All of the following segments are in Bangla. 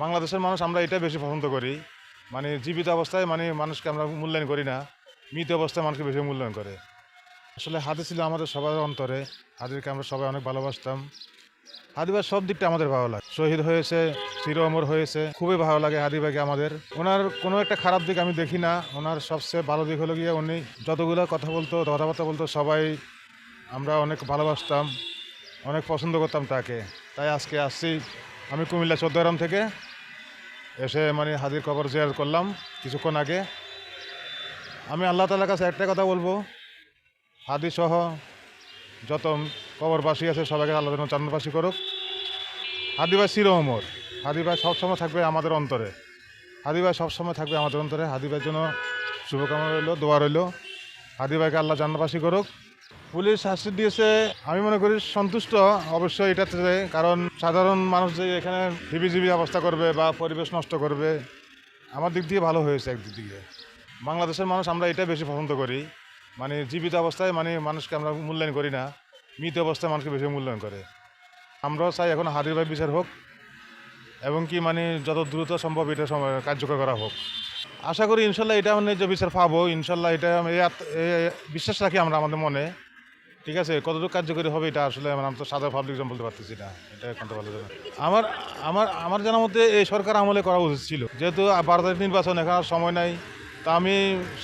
বাংলাদেশের মানুষ আমরা এটা বেশি পছন্দ করি, মানে জীবিত অবস্থায় মানে মানুষকে আমরা মূল্যায়ন করি না, মৃত অবস্থায় মানুষকে বেশি মূল্যায়ন করে। আসলে হাদি ছিল আমাদের সবার অন্তরে, হাদিকে আমরা সবাই অনেক ভালোবাসতাম। হাদি ভাই সব দিকটা আমাদের ভালো লাগে, শহীদ হয়েছে, চির অমর হয়েছে, খুবই ভালো লাগে হাদি ভাইকে আমাদের। ওনার কোনো একটা খারাপ দিক আমি দেখি না, ওনার সবচেয়ে ভালো দিক হলো গিয়ে উনি যতগুলো কথাবার্তা বলতো সবাই আমরা অনেক ভালোবাসতাম, অনেক পছন্দ করতাম তাকে। তাই আজকে আসছি আমি কুমিল্লা চৌদ্দগ্রাম থেকে, এসে মানে হাদির কবর জিয়ারত করলাম কিছুক্ষণ আগে। আমি আল্লাহ তাআলার কাছে একটা কথা বলবো, হাদি সহ যত কবরবাসী আছে সবাইকে আল্লাহ যেন জান্নাতবাসী করুক। হাদি ভাই চির অমর, হাদি ভাই সবসময় থাকবে আমাদের অন্তরে, হাদি ভাই সবসময় থাকবে আমাদের অন্তরে। হাদি ভাইয়ের জন্য শুভকামনা রইল, দোয়া রইল, হাদি ভাইকে আল্লাহ জান্নাতবাসী করুক। পুলিশ শাস্তি দিয়েছে, আমি মনে করি সন্তুষ্ট অবশ্যই এটাতে, কারণ সাধারণ মানুষ যে এখানে হিবিজিবি অবস্থা করবে বা পরিবেশ নষ্ট করবে, আমার দিক দিয়ে ভালো হয়েছে একদিক দিয়ে। বাংলাদেশের মানুষ আমরা এটা বেশি পছন্দ করি, মানে জীবিত অবস্থায় মানে মানুষকে আমরা মূল্যায়ন করি না, মৃত অবস্থায় মানুষকে বেশি মূল্যায়ন করে। আমরাও চাই এখন হাদির ভাই বিচার হোক, এবং কি মানে যত দ্রুত সম্ভব এটা কার্যকর করা হোক। আশা করি ইনশাল্লাহ এটা মানে যে বিচার পাবো, ইনশাল্লাহ এটা বিশ্বাস রাখি আমরা আমাদের মনে। ঠিক আছে, কতটুকু কার্যকরী হবে এটা আসলে আমরা তো সাদা পাবলিক বলতে পারতেছি না, এটা এখন তো ভালো জানা। আমার আমার আমার জানার মধ্যে এই সরকার আমলে করা উচিত ছিল, যেহেতু 12 তারিখ নির্বাচন, এখন আর সময় নাই। তা আমি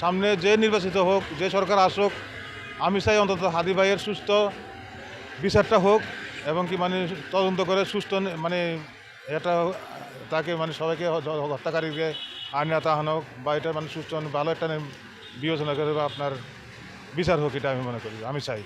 সামনে যে নির্বাচিত হোক, যে সরকার আসুক, আমি চাই অন্তত হাদি ভাইয়ের সুস্থ বিচারটা হোক, এবং কি মানে তদন্ত করে সুস্থ মানে এটা তাকে মানে সবাইকে হত্যাকারীকে আইনে আনা হোক, বা এটা মানে সুস্থ ভালো একটা বিবেচনা করে বা আপনার বিচার হোক, এটা আমি মনে করি, আমি চাই।